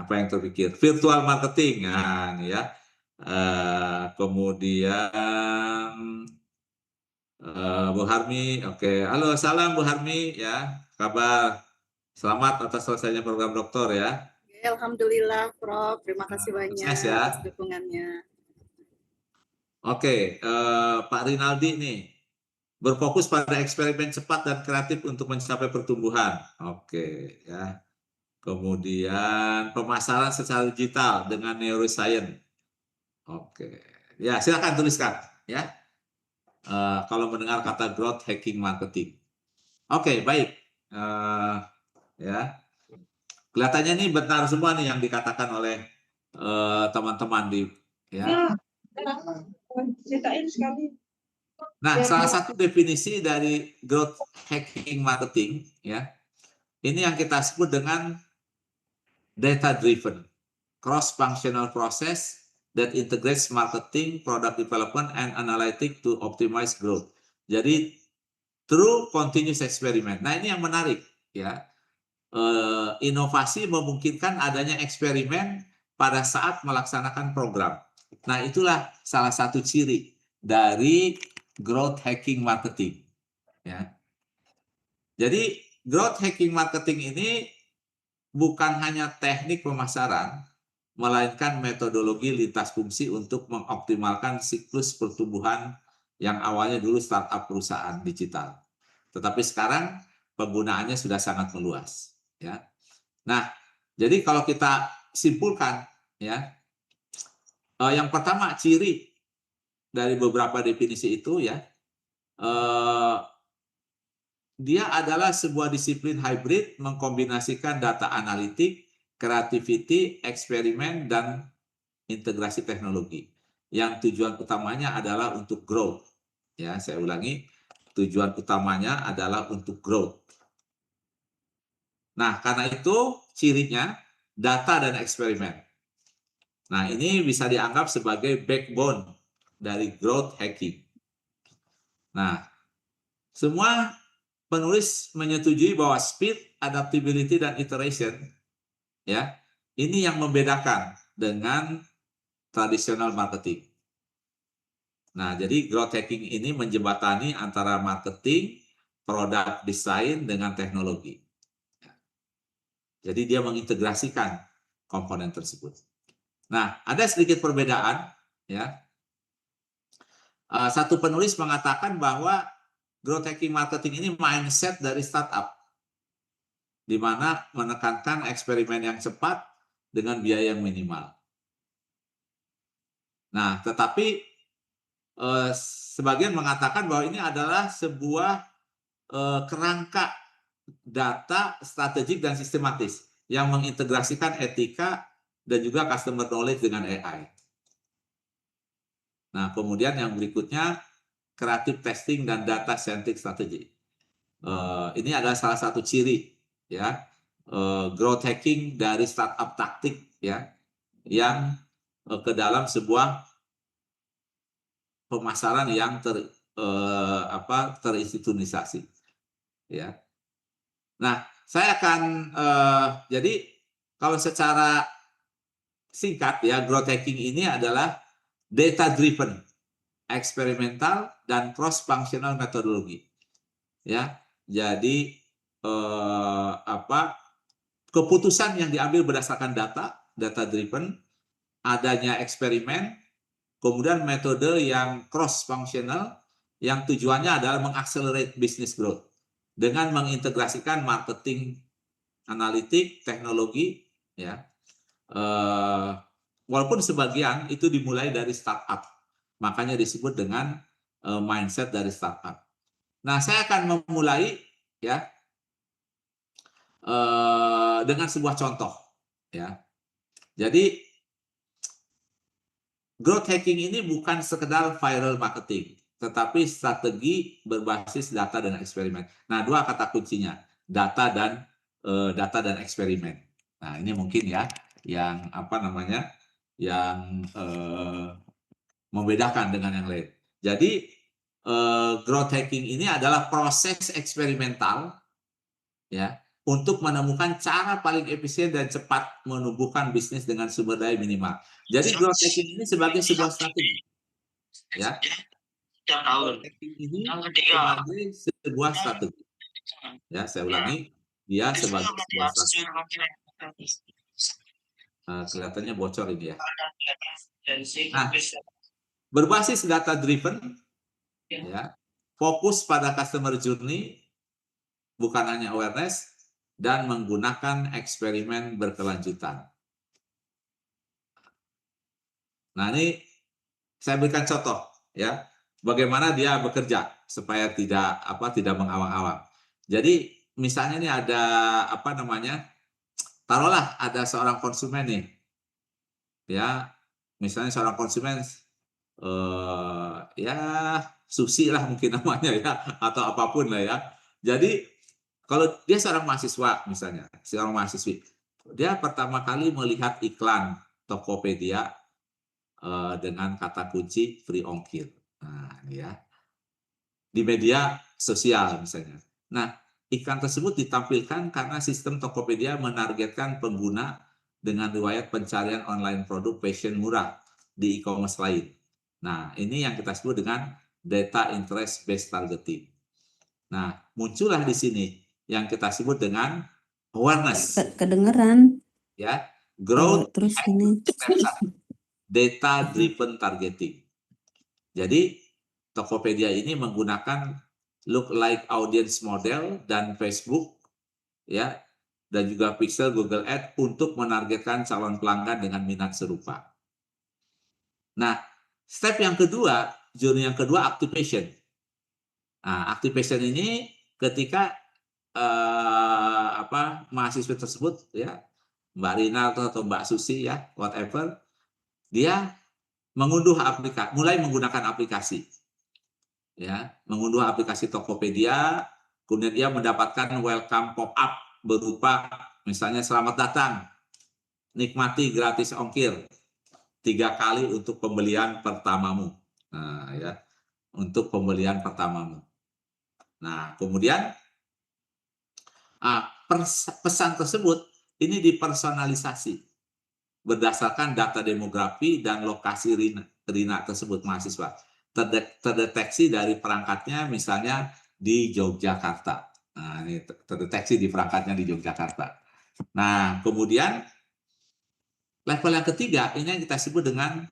apa yang terpikir? Virtual marketing, nah, ini ya. Kemudian Bu Harmi, oke. Halo, salam Bu Harmi ya. Kabar? Selamat atas selesainya program doktor ya. Alhamdulillah, Prof. Terima kasih Sukses banyak ya. atas dukungannya. Oke, Pak Rinaldi nih, berfokus pada eksperimen cepat dan kreatif untuk mencapai pertumbuhan. Oke, ya. Kemudian pemasaran secara digital dengan neuroscience. Oke, ya silakan tuliskan ya. Kalau mendengar kata growth hacking marketing. Oke, baik. Ya, kelihatannya ini benar semua nih yang dikatakan oleh teman-teman di ya. Ceritain sekali. Nah, salah satu definisi dari growth hacking marketing ya, ini yang kita sebut dengan data driven cross functional process that integrates marketing, product development, and analytics to optimize growth. Jadi through continuous experiment. Nah, ini yang menarik ya. Inovasi memungkinkan adanya eksperimen pada saat melaksanakan program. Nah, itulah salah satu ciri dari growth hacking marketing. Ya. Jadi, growth hacking marketing ini bukan hanya teknik pemasaran, melainkan metodologi lintas fungsi untuk mengoptimalkan siklus pertumbuhan yang awalnya dulu startup perusahaan digital. Tetapi sekarang penggunaannya sudah sangat meluas. Ya. Nah, jadi kalau kita simpulkan, ya, yang pertama ciri dari beberapa definisi itu ya, dia adalah sebuah disiplin hybrid mengkombinasikan data analitik, creativity, eksperimen, dan integrasi teknologi. Yang tujuan utamanya adalah untuk growth. Ya, saya ulangi, tujuan utamanya adalah untuk growth. Nah, karena itu cirinya data dan eksperimen. Nah, ini bisa dianggap sebagai backbone dari growth hacking. Nah, semua penulis menyetujui bahwa speed, adaptability, dan iteration ya, ini yang membedakan dengan tradisional marketing. Nah, jadi growth hacking ini menjembatani antara marketing, produk desain dengan teknologi. Jadi dia mengintegrasikan komponen tersebut. Nah, ada sedikit perbedaan ya. Satu penulis mengatakan bahwa growth hacking marketing ini mindset dari startup, di mana menekankan eksperimen yang cepat dengan biaya yang minimal. Nah, tetapi sebagian mengatakan bahwa ini adalah sebuah kerangka data strategik dan sistematis yang mengintegrasikan etika dan juga customer knowledge dengan AI. Nah, kemudian yang berikutnya creative testing dan data centric strategy. Ini adalah salah satu ciri ya growth hacking dari startup taktik ya yang ke dalam sebuah pemasaran yang terinstitusionalisasi ya. Nah, saya akan jadi kalau secara singkat ya, growth hacking ini adalah data driven, eksperimental, dan cross functional metodologi. Ya, jadi keputusan yang diambil berdasarkan data driven, adanya eksperimen, kemudian metode yang cross functional yang tujuannya adalah mengakselerate business growth dengan mengintegrasikan marketing, analitik, teknologi, ya. Walaupun sebagian itu dimulai dari startup, makanya disebut dengan mindset dari startup. Nah, saya akan memulai ya dengan sebuah contoh, ya. Jadi growth hacking ini bukan sekedar viral marketing, tetapi strategi berbasis data dan eksperimen. Nah, dua kata kuncinya, data dan eksperimen. Nah, ini mungkin ya yang yang membedakan dengan yang lain. Jadi growth hacking ini adalah proses eksperimental ya untuk menemukan cara paling efisien dan cepat menumbuhkan bisnis dengan sumber daya minimal. Jadi growth hacking ini sebagai sebuah strategi, ya. Growth hacking ini sebagai sebuah strategi. Ya, saya ulangi, dia sebagai sebuah strategi. Kelihatannya bocor ini ya. Nah, berbasis data driven, ya, fokus pada customer journey, bukan hanya awareness, dan menggunakan eksperimen berkelanjutan. Nah, ini saya berikan contoh, ya, bagaimana dia bekerja supaya tidak mengawang-awang. Jadi misalnya ini ada taruhlah ada seorang konsumen nih, ya, misalnya seorang konsumen ya susi lah mungkin namanya ya, atau apapun lah ya. Jadi kalau dia seorang mahasiswa misalnya, seorang mahasiswi, dia pertama kali melihat iklan Tokopedia dengan kata kunci free ongkir. Nah, ini ya. Di media sosial misalnya. Nah, iklan tersebut ditampilkan karena sistem Tokopedia menargetkan pengguna dengan riwayat pencarian online produk fashion murah di e-commerce lain. Nah, ini yang kita sebut dengan data interest based targeting. Nah, muncullah di sini yang kita sebut dengan awareness. Kedengeran. Ya, growth Terus ini data driven targeting. Jadi Tokopedia ini menggunakan look like audience model dan Facebook, ya, dan juga Pixel Google Ads untuk menargetkan calon pelanggan dengan minat serupa. Nah, step yang kedua, journey yang kedua, activation. Nah, activation ini ketika mahasiswa tersebut, ya, Mbak Rina atau Mbak Susi, ya, whatever, dia mengunduh aplikasi, mulai menggunakan aplikasi, ya, mengunduh aplikasi Tokopedia, kemudian dia mendapatkan welcome pop-up berupa misalnya selamat datang, nikmati gratis ongkir 3 kali untuk pembelian pertamamu. Nah, ya, untuk pembelian pertamamu. Nah, kemudian pesan tersebut ini dipersonalisasi berdasarkan data demografi dan lokasi Rina tersebut mahasiswa. Terdeteksi dari perangkatnya misalnya di Yogyakarta. Nah, ini terdeteksi di perangkatnya di Yogyakarta. Nah, kemudian level yang ketiga ini yang kita sebut dengan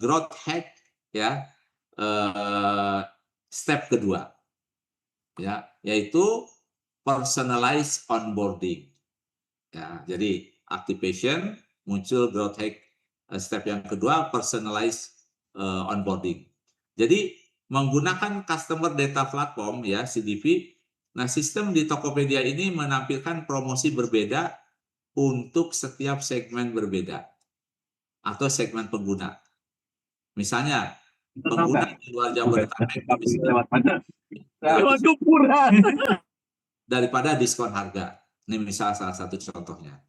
growth hack, ya, step kedua, ya, yaitu personalized onboarding. Ya, jadi activation, muncul growth hack, step yang kedua personalized onboarding. Jadi menggunakan customer data platform, ya, CDP. Nah, sistem di Tokopedia ini menampilkan promosi berbeda untuk setiap segmen berbeda atau segmen pengguna. Misalnya pengguna di luar Jabodetabek daripada diskon harga. Ini misal salah satu contohnya.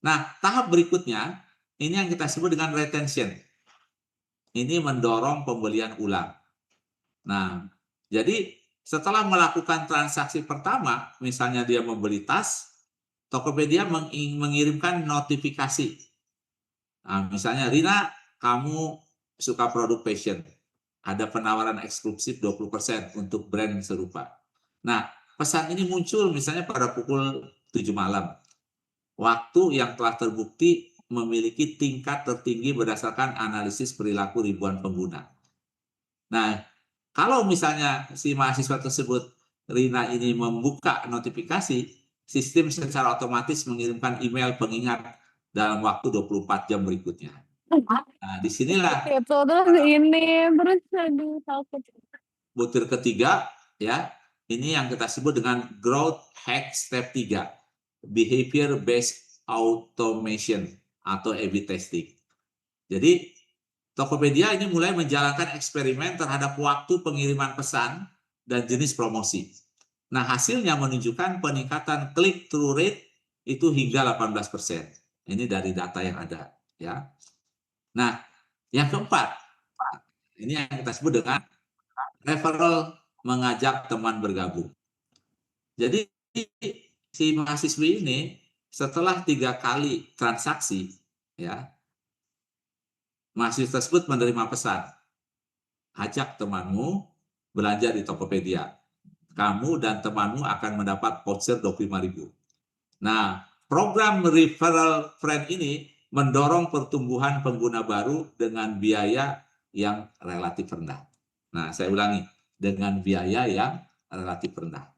Nah, tahap berikutnya ini yang kita sebut dengan retention. Ini mendorong pembelian ulang. Nah, jadi setelah melakukan transaksi pertama, misalnya dia membeli tas, Tokopedia mengirimkan notifikasi. Nah, misalnya, Rina, kamu suka produk fashion. Ada penawaran eksklusif 20% untuk brand serupa. Nah, pesan ini muncul misalnya pada pukul 7 malam. Waktu yang telah terbukti memiliki tingkat tertinggi berdasarkan analisis perilaku ribuan pengguna. Nah, kalau misalnya si mahasiswa tersebut, Rina ini membuka notifikasi, sistem secara otomatis mengirimkan email pengingat dalam waktu 24 jam berikutnya. Nah, disinilah Itu terus ini terus aduh takut. butir ketiga, ya, ini yang kita sebut dengan growth hack step 3, behavior based automation atau A/B testing. Jadi Tokopedia ini mulai menjalankan eksperimen terhadap waktu pengiriman pesan dan jenis promosi. Nah, hasilnya menunjukkan peningkatan click through rate itu hingga 18%. Ini dari data yang ada, ya. Nah, yang keempat, ini yang kita sebut dengan referral, mengajak teman bergabung. Jadi si mahasiswi ini setelah 3 kali transaksi, ya, mahasiswa tersebut menerima pesan, ajak temanmu belanja di Tokopedia. Kamu dan temanmu akan mendapat voucher 25.000. Nah, program referral friend ini mendorong pertumbuhan pengguna baru dengan biaya yang relatif rendah. Nah, saya ulangi, dengan biaya yang relatif rendah.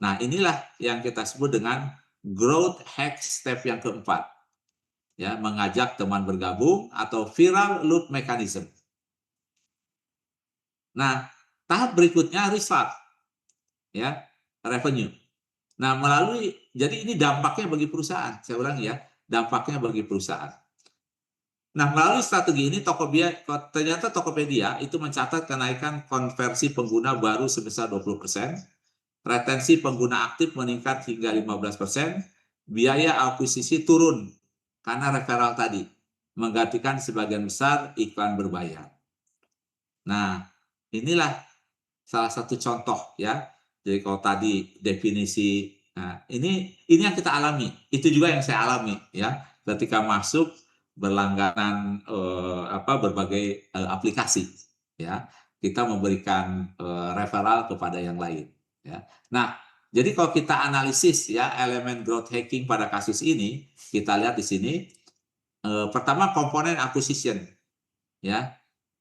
Nah, inilah yang kita sebut dengan growth hack step yang keempat. Ya, mengajak teman bergabung atau viral loop mechanism. Nah, tahap berikutnya result, ya, revenue. Nah, jadi ini dampaknya bagi perusahaan. Saya ulangi ya, dampaknya bagi perusahaan. Nah, melalui strategi ini ternyata Tokopedia itu mencatat kenaikan konversi pengguna baru sebesar 20%, retensi pengguna aktif meningkat hingga 15%, biaya akuisisi turun karena referral tadi, menggantikan sebagian besar iklan berbayar. Nah, inilah salah satu contoh ya. Jadi kalau tadi definisi, nah ini yang kita alami. Itu juga yang saya alami ya ketika masuk berlangganan berbagai aplikasi ya. Kita memberikan referral kepada yang lain ya. Nah, jadi kalau kita analisis ya elemen growth hacking pada kasus ini, kita lihat di sini pertama komponen acquisition ya.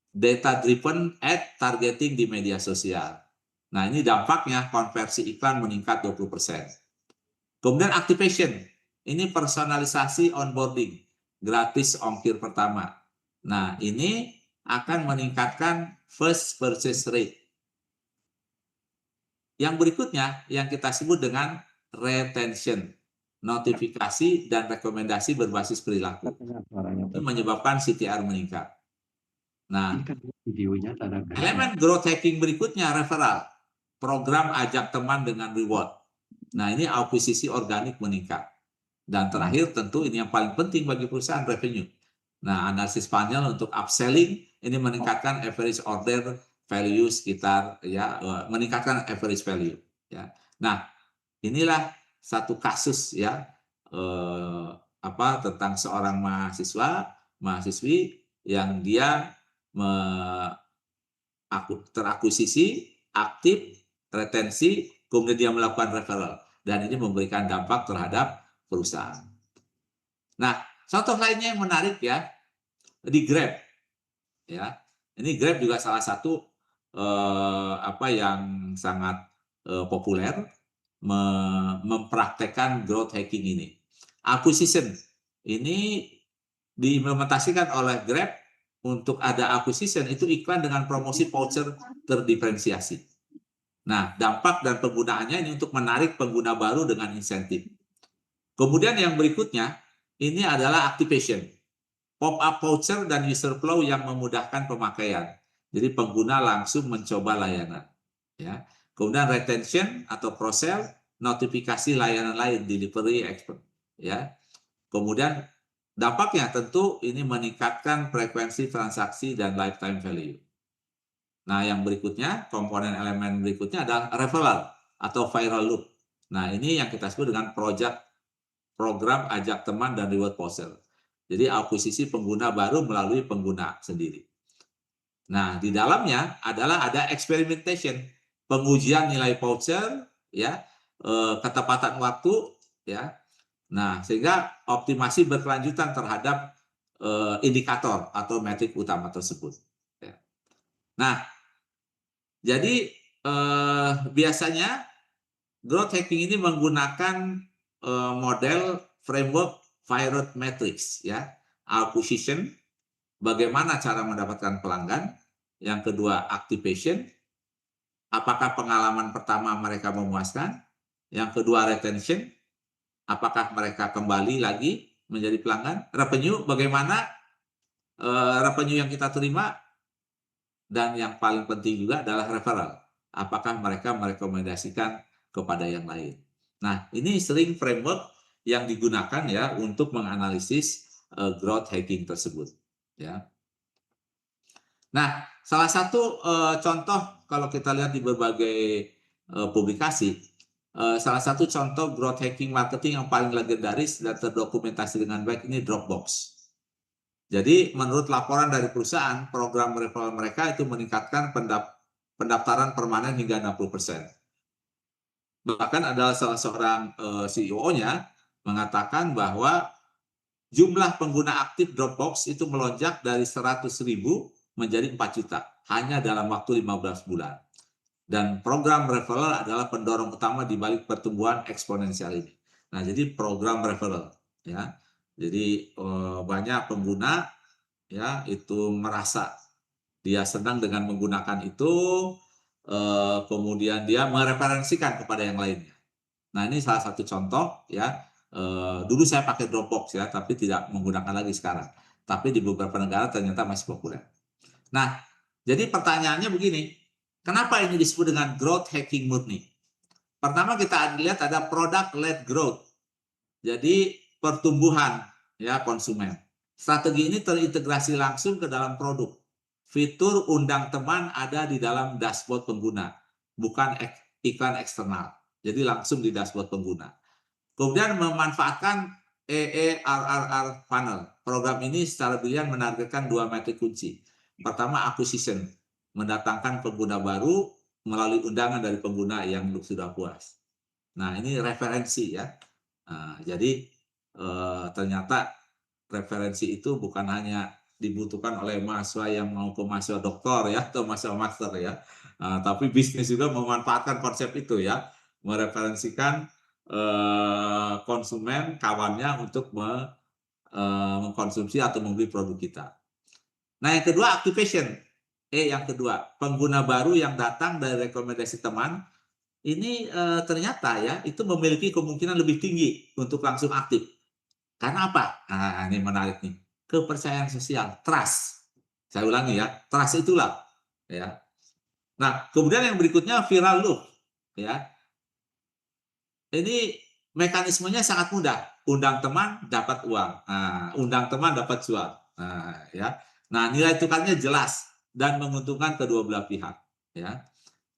Data driven ad targeting di media sosial. Nah, ini dampaknya konversi iklan meningkat 20%. Kemudian activation. Ini personalisasi onboarding, gratis ongkir pertama. Nah, ini akan meningkatkan first purchase rate. Yang berikutnya yang kita sebut dengan retention, notifikasi dan rekomendasi berbasis perilaku. Ini menyebabkan CTR meningkat. Nah, videonya elemen growth hacking berikutnya referral, program ajak teman dengan reward. Nah, ini akuisisi organik meningkat. Dan terakhir tentu ini yang paling penting bagi perusahaan, revenue. Nah, analisis panel untuk upselling ini meningkatkan average order value sekitar ya, meningkatkan average value ya. Nah, inilah satu kasus ya tentang seorang mahasiswi yang dia terakuisisi, aktif, retensi, kemudian dia melakukan referral. Dan ini memberikan dampak terhadap perusahaan. Nah, contoh lainnya yang menarik ya, di Grab. Ya, ini Grab juga salah satu yang sangat populer mempraktekkan growth hacking ini. Acquisition ini diimplementasikan oleh Grab. Untuk ada acquisition itu iklan dengan promosi voucher terdiferensiasi. Nah, dampak dan penggunaannya ini untuk menarik pengguna baru dengan insentif. Kemudian yang berikutnya, ini adalah activation. Pop-up voucher dan user flow yang memudahkan pemakaian. Jadi pengguna langsung mencoba layanan. Ya. Kemudian retention atau cross-sell, notifikasi layanan lain, delivery expert. Ya. Kemudian dampaknya tentu ini meningkatkan frekuensi transaksi dan lifetime value. Nah, yang berikutnya, komponen elemen berikutnya adalah referral atau viral loop. Nah, ini yang kita sebut dengan program ajak teman dan reward voucher. Jadi, akuisisi pengguna baru melalui pengguna sendiri. Nah, di dalamnya adalah ada experimentation, pengujian nilai voucher, ya, ketepatan waktu, ya. Nah, sehingga optimasi berkelanjutan terhadap indikator atau metrik utama tersebut. Ya. Nah, jadi biasanya growth hacking ini menggunakan model framework Virot Matrix, ya, acquisition, bagaimana cara mendapatkan pelanggan, yang kedua activation, apakah pengalaman pertama mereka memuaskan, yang kedua retention, apakah mereka kembali lagi menjadi pelanggan? Revenue, bagaimana revenue yang kita terima? Dan yang paling penting juga adalah referral. Apakah mereka merekomendasikan kepada yang lain? Nah, ini sering framework yang digunakan ya untuk menganalisis growth hacking tersebut. Ya. Nah, salah satu contoh kalau kita lihat di berbagai publikasi, salah satu contoh growth hacking marketing yang paling legendaris dan terdokumentasi dengan baik ini Dropbox. Jadi menurut laporan dari perusahaan, program referral mereka itu meningkatkan pendaftaran permanen hingga 60%. Bahkan adalah salah seorang CEO-nya mengatakan bahwa jumlah pengguna aktif Dropbox itu melonjak dari 100.000 menjadi 4 juta hanya dalam waktu 15 bulan. Dan program referral adalah pendorong utama di balik pertumbuhan eksponensial ini. Nah, jadi program referral ya. Jadi banyak pengguna ya itu merasa dia senang dengan menggunakan itu, kemudian dia mereferensikan kepada yang lainnya. Nah, ini salah satu contoh ya. Dulu saya pakai Dropbox ya, tapi tidak menggunakan lagi sekarang. Tapi di beberapa negara ternyata masih populer. Nah, jadi pertanyaannya begini, kenapa ini disebut dengan growth hacking murni? Pertama kita lihat ada product led growth. Jadi pertumbuhan ya konsumen. Strategi ini terintegrasi langsung ke dalam produk. Fitur undang teman ada di dalam dashboard pengguna, bukan iklan eksternal. Jadi langsung di dashboard pengguna. Kemudian memanfaatkan EERRR funnel. Program ini secara brilian menargetkan 2 metrik kunci. Pertama, acquisition, mendatangkan pengguna baru melalui undangan dari pengguna yang sudah puas. Nah, ini referensi ya. Nah, jadi ternyata referensi itu bukan hanya dibutuhkan oleh mahasiswa yang mau ke mahasiswa doktor ya atau mahasiswa master ya, tapi bisnis juga memanfaatkan konsep itu ya, mereferensikan konsumen kawannya untuk mengkonsumsi atau membeli produk kita. Nah, yang kedua activation. Yang kedua, pengguna baru yang datang dari rekomendasi teman ini ternyata ya itu memiliki kemungkinan lebih tinggi untuk langsung aktif. Karena apa? Nah, ini menarik nih. Kepercayaan sosial, trust. Saya ulangi ya, trust itulah ya. Nah, kemudian yang berikutnya viral loop ya. Ini mekanismenya sangat mudah. Undang teman dapat uang. Nah, undang teman dapat cuan. Nah, ya. Nah, nilai tukarnya jelas dan menguntungkan kedua belah pihak, ya.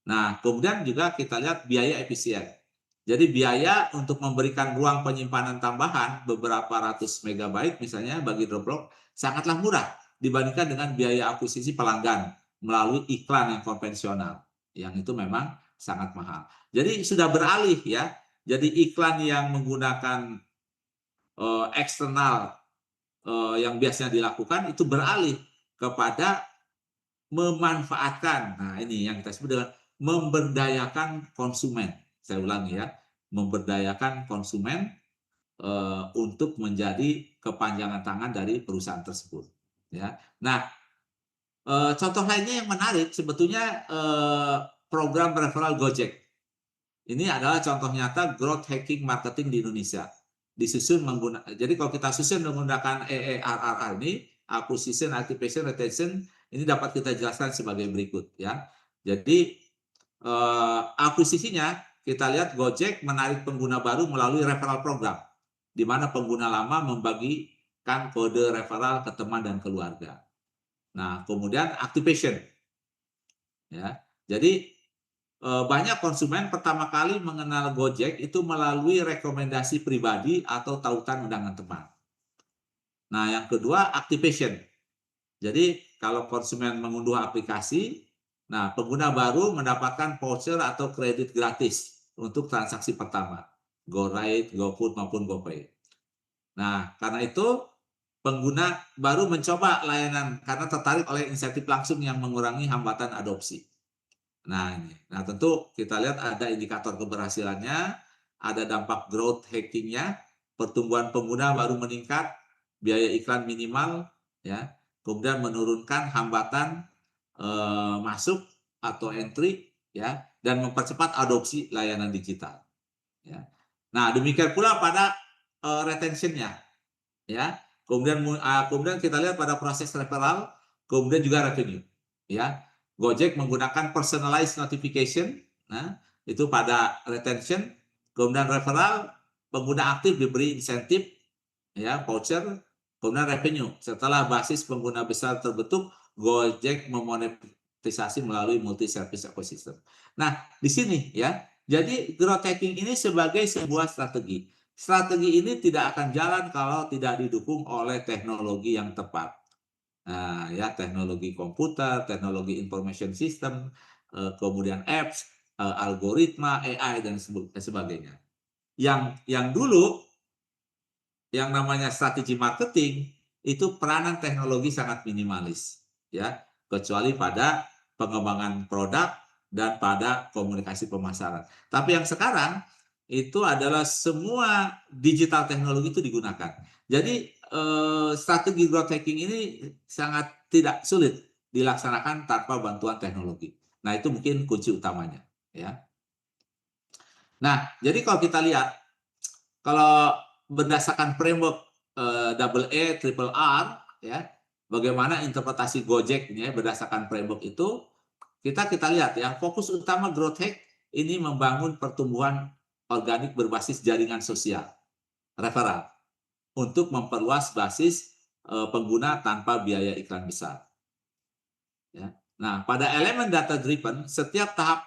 Nah, kemudian juga kita lihat biaya efisien. Jadi biaya untuk memberikan ruang penyimpanan tambahan beberapa ratus megabyte misalnya bagi Dropbox sangatlah murah dibandingkan dengan biaya akuisisi pelanggan melalui iklan yang konvensional. Yang itu memang sangat mahal. Jadi sudah beralih ya. Jadi iklan yang menggunakan eksternal yang biasanya dilakukan itu beralih kepada memanfaatkan. Nah, ini yang kita sebut dengan memberdayakan konsumen. Saya ulangi ya, memberdayakan konsumen untuk menjadi kepanjangan tangan dari perusahaan tersebut. Ya. Nah, contoh lainnya yang menarik sebetulnya program referral Gojek. Ini adalah contoh nyata growth hacking marketing di Indonesia. Disusun menggunakan, jadi kalau kita susun menggunakan EERRR ini, acquisition, activation, retention, ini dapat kita jelaskan sebagai berikut ya. Jadi akuisisinya kita lihat Gojek menarik pengguna baru melalui referral program, di mana pengguna lama membagikan kode referral ke teman dan keluarga. Nah, kemudian activation, ya. Jadi banyak konsumen pertama kali mengenal Gojek itu melalui rekomendasi pribadi atau tautan undangan teman. Nah, yang kedua activation. Jadi kalau konsumen mengunduh aplikasi, nah pengguna baru mendapatkan voucher atau kredit gratis untuk transaksi pertama, GoRide, GoFood maupun GoPay. Nah, karena itu pengguna baru mencoba layanan karena tertarik oleh insentif langsung yang mengurangi hambatan adopsi. Nah, ini. Nah, tentu kita lihat ada indikator keberhasilannya, ada dampak growth hacking-nya, pertumbuhan pengguna baru meningkat, biaya iklan minimal, ya, kemudian menurunkan hambatan masuk atau entry, ya, dan mempercepat adopsi layanan digital. Ya. Nah, demikian pula pada retention-nya, ya. Kemudian kita lihat pada proses referral, kemudian juga revenue, ya. Gojek menggunakan personalized notification, nah itu pada retention, kemudian referral, pengguna aktif diberi insentif, ya voucher, kemudian revenue. Setelah basis pengguna besar terbentuk, Gojek memonetisasi melalui multi service ecosystem. Nah di sini ya Jadi growth hacking ini sebagai sebuah strategi. Strategi ini tidak akan jalan kalau tidak didukung oleh teknologi yang tepat. Nah, ya teknologi komputer, teknologi information system, kemudian apps, algoritma, AI dan sebagainya. Yang dulu yang namanya strategi marketing itu peranan teknologi sangat minimalis, ya, kecuali pada pengembangan produk dan pada komunikasi pemasaran. Tapi yang sekarang itu adalah semua digital teknologi itu digunakan. Jadi strategi growth hacking ini sangat tidak sulit dilaksanakan tanpa bantuan teknologi. Nah, itu mungkin kunci utamanya, ya. Nah, jadi kalau kita lihat, kalau berdasarkan framework double A, triple R, ya, bagaimana interpretasi Gojek ini ya, berdasarkan framework itu, kita lihat ya, fokus utama growth hack ini membangun pertumbuhan organik berbasis jaringan sosial, referral, untuk memperluas basis pengguna tanpa biaya iklan besar. Ya. Nah, pada elemen data driven, setiap tahap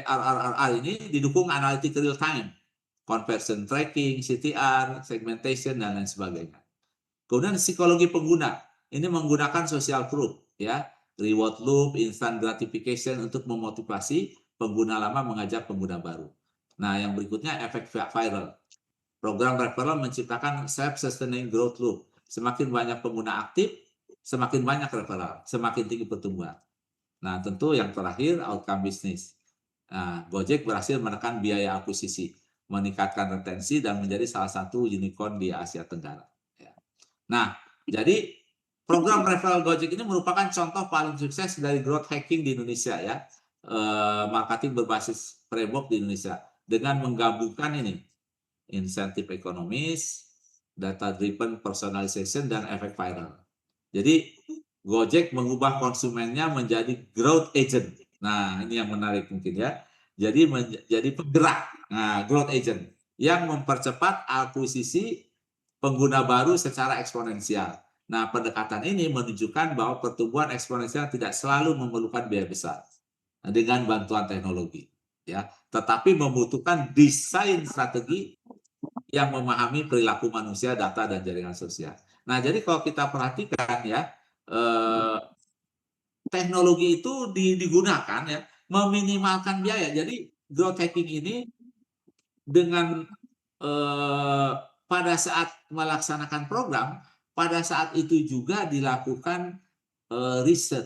RRR ini didukung analitik real time, conversion tracking, CTR, segmentation, dan lain sebagainya. Kemudian psikologi pengguna, ini menggunakan social proof, ya, reward loop, instant gratification untuk memotivasi pengguna lama mengajak pengguna baru. Nah, yang berikutnya efek viral. Program referral menciptakan self-sustaining growth loop. Semakin banyak pengguna aktif, semakin banyak referral, semakin tinggi pertumbuhan. Nah, tentu yang terakhir outcome bisnis. Nah, Gojek berhasil menekan biaya akuisisi, meningkatkan retensi, dan menjadi salah satu unicorn di Asia Tenggara. Ya. Nah, jadi program referral Gojek ini merupakan contoh paling sukses dari growth hacking di Indonesia, ya, marketing berbasis framework di Indonesia dengan menggabungkan ini insentif ekonomis, data driven personalization, dan efek viral. Jadi Gojek mengubah konsumennya menjadi growth agent. Nah, ini yang menarik mungkin ya. Jadi menjadi penggerak, nah, growth agent yang mempercepat akuisisi pengguna baru secara eksponensial. Nah, pendekatan ini menunjukkan bahwa pertumbuhan eksponensial tidak selalu memerlukan biaya besar dengan bantuan teknologi, ya, tetapi membutuhkan desain strategi yang memahami perilaku manusia, data, dan jaringan sosial. Nah, jadi kalau kita perhatikan ya, teknologi itu digunakan ya, meminimalkan biaya. Jadi growth hacking ini dengan pada saat melaksanakan program, pada saat itu juga dilakukan riset,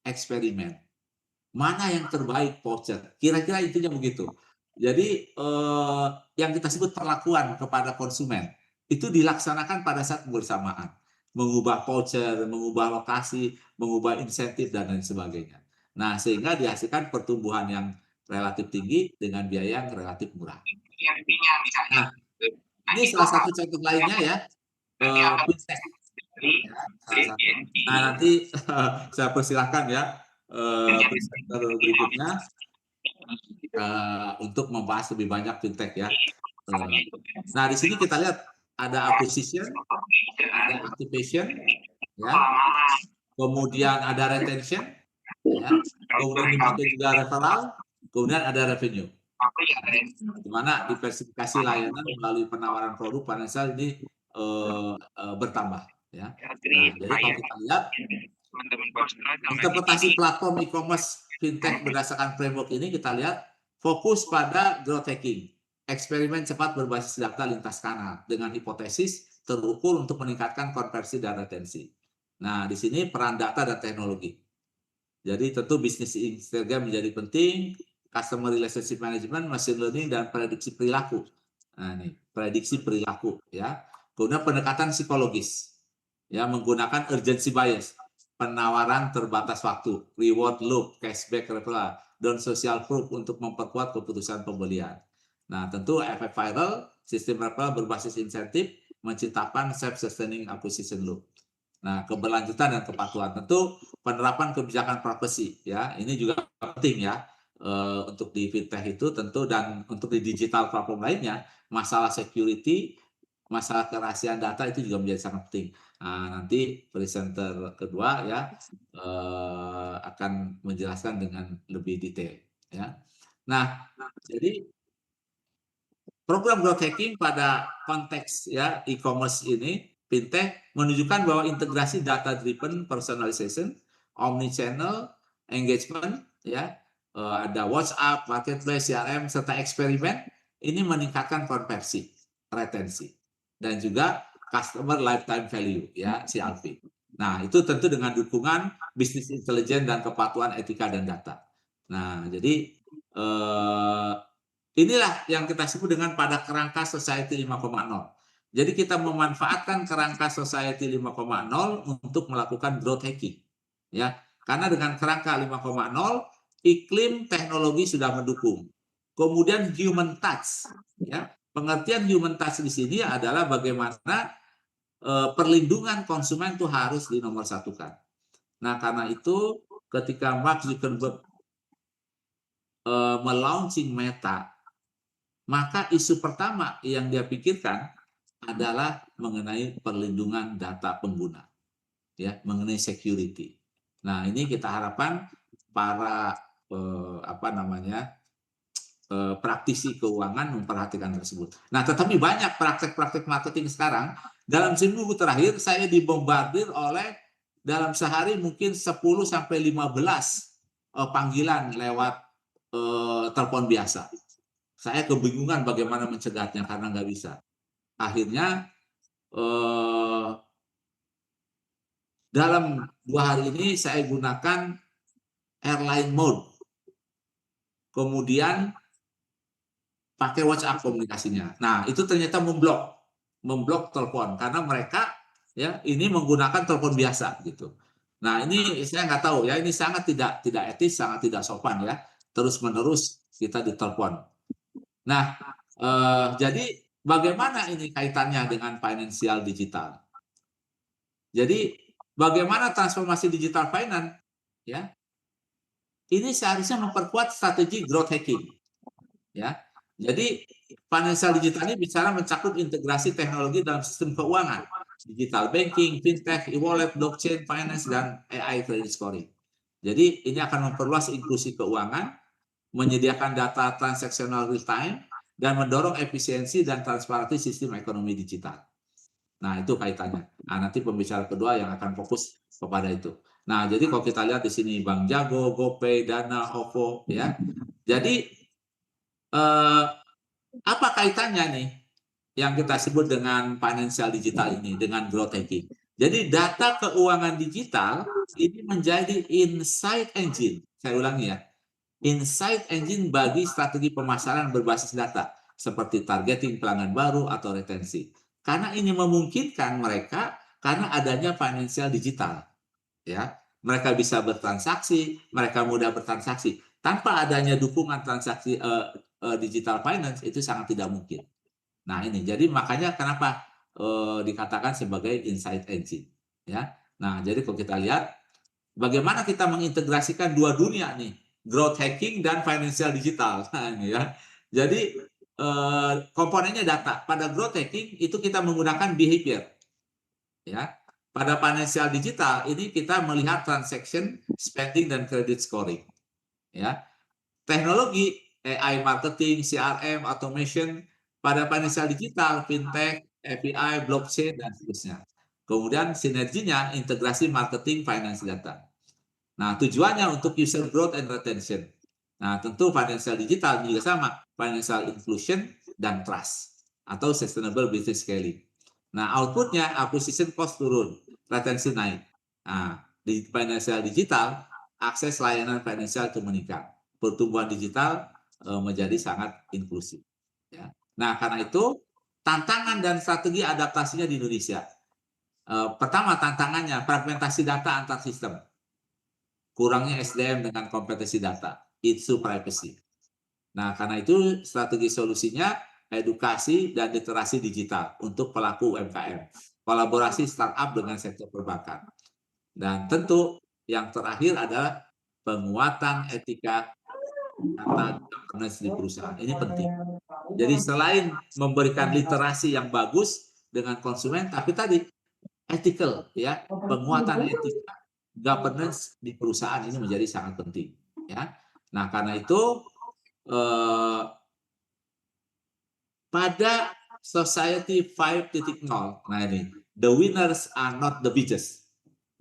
eksperimen. Mana yang terbaik voucher? Kira-kira intinya begitu. Jadi yang kita sebut perlakuan kepada konsumen itu dilaksanakan pada saat bersamaan. Mengubah voucher, mengubah lokasi, mengubah insentif, dan lain sebagainya. Nah, sehingga dihasilkan pertumbuhan yang relatif tinggi dengan biaya yang relatif murah. Nah, ini salah satu contoh lainnya ya, fintech. Ya, salah satu. Nah, nanti saya persilahkan ya presenter berikutnya untuk membahas lebih banyak fintech ya. Nah, di sini kita lihat ada acquisition, ada activation, ya, kemudian ada retention, ya, kemudian dipakai juga referral, kemudian ada revenue. Di mana diversifikasi layanan melalui penawaran produk financial ini bertambah. Ya. Nah, jadi kalau kita lihat interpretasi platform e-commerce fintech berdasarkan framework ini, kita lihat fokus pada growth hacking, eksperimen cepat berbasis data lintas kanal dengan hipotesis terukur untuk meningkatkan konversi dan retensi. Nah, di sini peran data dan teknologi. Jadi tentu bisnis Instagram menjadi penting, customer relationship management, machine learning, dan prediksi perilaku. Nah, ini prediksi perilaku ya. Kemudian pendekatan psikologis, ya, menggunakan urgency bias, penawaran terbatas waktu, reward loop, cashback referral, dan social proof untuk memperkuat keputusan pembelian. Nah, tentu efek viral, sistem referral berbasis insentif, menciptakan self-sustaining acquisition loop. Nah, keberlanjutan dan kepatuhan, tentu penerapan kebijakan privacy, ya, ini juga penting ya untuk di fintech itu tentu, dan untuk di digital platform lainnya, masalah security, masalah kerahasiaan data itu juga menjadi sangat penting. Nah, nanti presenter kedua ya akan menjelaskan dengan lebih detail. Ya. Nah, jadi program growth hacking pada konteks ya e-commerce ini, fintech menunjukkan bahwa integrasi data driven personalization, omni-channel engagement, ya ada WhatsApp, marketplace, CRM serta eksperimen ini meningkatkan konversi, retensi, dan juga customer lifetime value ya CLV. Nah itu tentu dengan dukungan bisnis intelijen dan kepatuhan etika dan data. Nah jadi inilah yang kita sebut dengan pada kerangka Society 5.0. Jadi kita memanfaatkan kerangka Society 5.0 untuk melakukan growth hacking. Ya, karena dengan kerangka 5.0 iklim teknologi sudah mendukung. Kemudian human touch, ya. Pengertian human touch di sini adalah bagaimana perlindungan konsumen itu harus dinomorsatukan. Nah, karena itu ketika Mark Zuckerberg melaunching Meta, maka isu pertama yang dia pikirkan adalah mengenai perlindungan data pengguna, ya, mengenai security. Nah, ini kita harapkan para praktisi keuangan memperhatikan tersebut. Nah, tetapi banyak praktek-praktek marketing sekarang. Dalam seminggu terakhir saya dibombardir oleh dalam sehari mungkin 10 sampai 15 panggilan lewat telepon biasa. Saya kebingungan bagaimana mencegahnya karena nggak bisa. Akhirnya dalam 2 hari ini saya gunakan airline mode. Kemudian pakai WhatsApp komunikasinya. Nah, itu ternyata memblok telepon karena mereka ya ini menggunakan telepon biasa gitu. Nah, ini saya nggak tahu ya, ini sangat tidak etis, sangat tidak sopan ya. Terus-menerus kita ditelepon. Nah, jadi bagaimana ini kaitannya dengan financial digital? Jadi bagaimana transformasi digital finance? Ya, ini seharusnya memperkuat strategi growth hacking. Ya, jadi financial digital ini bicara mencakup integrasi teknologi dalam sistem keuangan, digital banking, fintech, e-wallet, blockchain, finance, dan AI credit scoring. Jadi ini akan memperluas inklusi keuangan, menyediakan data transaksional real time, dan mendorong efisiensi dan transparansi sistem ekonomi digital. Nah, itu kaitannya. Nah, nanti pembicara kedua yang akan fokus kepada itu. Nah, jadi kalau kita lihat di sini Bank Jago, GoPay, Dana, OVO, ya. Jadi apa kaitannya nih yang kita sebut dengan financial digital ini dengan growth hacking? Jadi data keuangan digital ini menjadi insight engine. Saya ulangi ya. Insight engine bagi strategi pemasaran berbasis data seperti targeting pelanggan baru atau retensi. Karena ini memungkinkan mereka karena adanya financial digital, ya. Mereka bisa bertransaksi, mereka mudah bertransaksi. Tanpa adanya dukungan transaksi digital finance itu sangat tidak mungkin. Nah, ini jadi makanya kenapa dikatakan sebagai insight engine, ya. Nah, jadi kalau kita lihat bagaimana kita mengintegrasikan dua dunia nih, growth hacking dan financial digital. Nah, ini ya. Jadi komponennya data. Pada growth hacking itu kita menggunakan behavior. Ya. Pada financial digital ini kita melihat transaction, spending dan credit scoring. Ya. Teknologi AI marketing, CRM, automation pada financial digital, fintech, API, blockchain dan seterusnya. Kemudian sinerginya integrasi marketing, finance data. Nah, tujuannya untuk user growth and retention. Nah, tentu financial digital juga sama, financial inclusion dan trust atau sustainable business scaling. Nah, outputnya acquisition cost turun, retensi naik. Nah, di financial digital, akses layanan financial itu meningkat. Pertumbuhan digital menjadi sangat inklusif. Ya. Nah, karena itu tantangan dan strategi adaptasinya di Indonesia. Pertama tantangannya fragmentasi data antar sistem. Kurangnya SDM dengan kompetensi data, isu privacy. Nah, karena itu strategi solusinya edukasi dan literasi digital untuk pelaku UMKM, kolaborasi startup dengan sektor perbankan. Dan tentu yang terakhir adalah penguatan etika data governance di perusahaan. Ini penting. Jadi selain memberikan literasi yang bagus dengan konsumen, tapi tadi ethical, ya, penguatan etika governance di perusahaan ini menjadi sangat penting, ya. Nah, karena itu eh, pada Society 5.0, nah ini, the winners are not the biggest,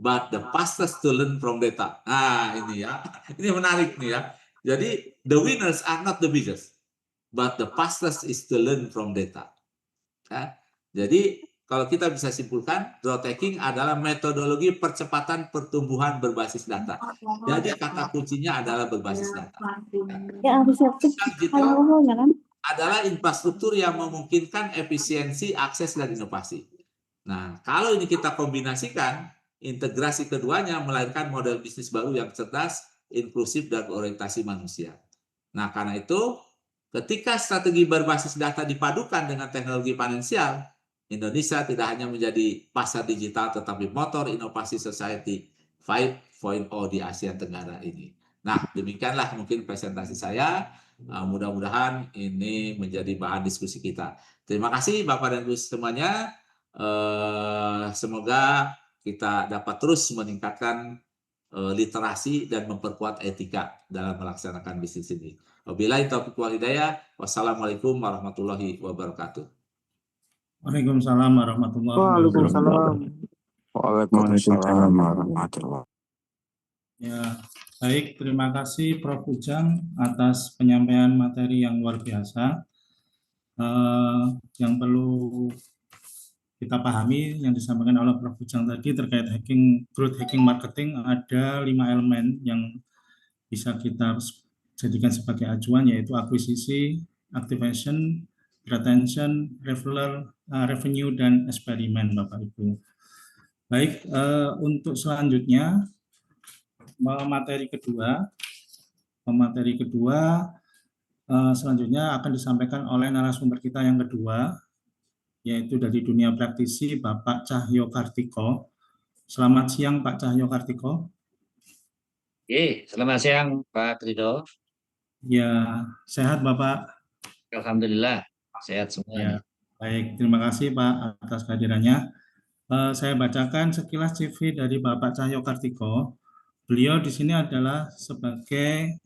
but the fastest to learn from data. Nah ini ya, ini menarik nih ya. Jadi the winners are not the biggest, but the fastest is to learn from data. Ya. Jadi kalau kita bisa simpulkan, growth hacking adalah metodologi percepatan pertumbuhan berbasis data. Jadi kata kuncinya adalah berbasis data. Ya, habis aktif. Digital Halo, ya kan? adalah infrastruktur yang memungkinkan efisiensi, akses, dan inovasi. Nah, kalau ini kita kombinasikan, integrasi keduanya melahirkan model bisnis baru yang cerdas, inklusif, dan orientasi manusia. Nah, karena itu, ketika strategi berbasis data dipadukan dengan teknologi finansial, Indonesia tidak hanya menjadi pasar digital, tetapi motor inovasi Society 5.0 di Asia Tenggara ini. Nah, demikianlah mungkin presentasi saya. Mudah-mudahan ini menjadi bahan diskusi kita. Terima kasih Bapak dan Ibu semuanya. Semoga kita dapat terus meningkatkan literasi dan memperkuat etika dalam melaksanakan bisnis ini. Wabillahi taufiq wal hidayah. Wassalamualaikum warahmatullahi wabarakatuh. Waalaikumsalam warahmatullahi Waalaikumsalam. wabarakatuh. Waalaikumsalam warahmatullahi. Ya, baik, terima kasih Prof. Ujang atas penyampaian materi yang luar biasa. Yang perlu kita pahami yang disampaikan oleh Prof. Ujang tadi terkait growth hacking marketing, ada 5 elemen yang bisa kita jadikan sebagai acuan, yaitu akuisisi, activation, retention, revenue, dan eksperimen, Bapak Ibu. Baik, untuk selanjutnya materi kedua selanjutnya akan disampaikan oleh narasumber kita yang kedua, yaitu dari dunia praktisi Bapak Cahyo Kartiko. Selamat siang Pak Cahyo Kartiko. Selamat siang Pak Ridho. Ya, sehat Bapak? Alhamdulillah sehat semua. Ya, baik, terima kasih Pak atas kehadirannya. Saya bacakan sekilas CV dari Bapak Cahyo Kartiko. Beliau di sini adalah sebagai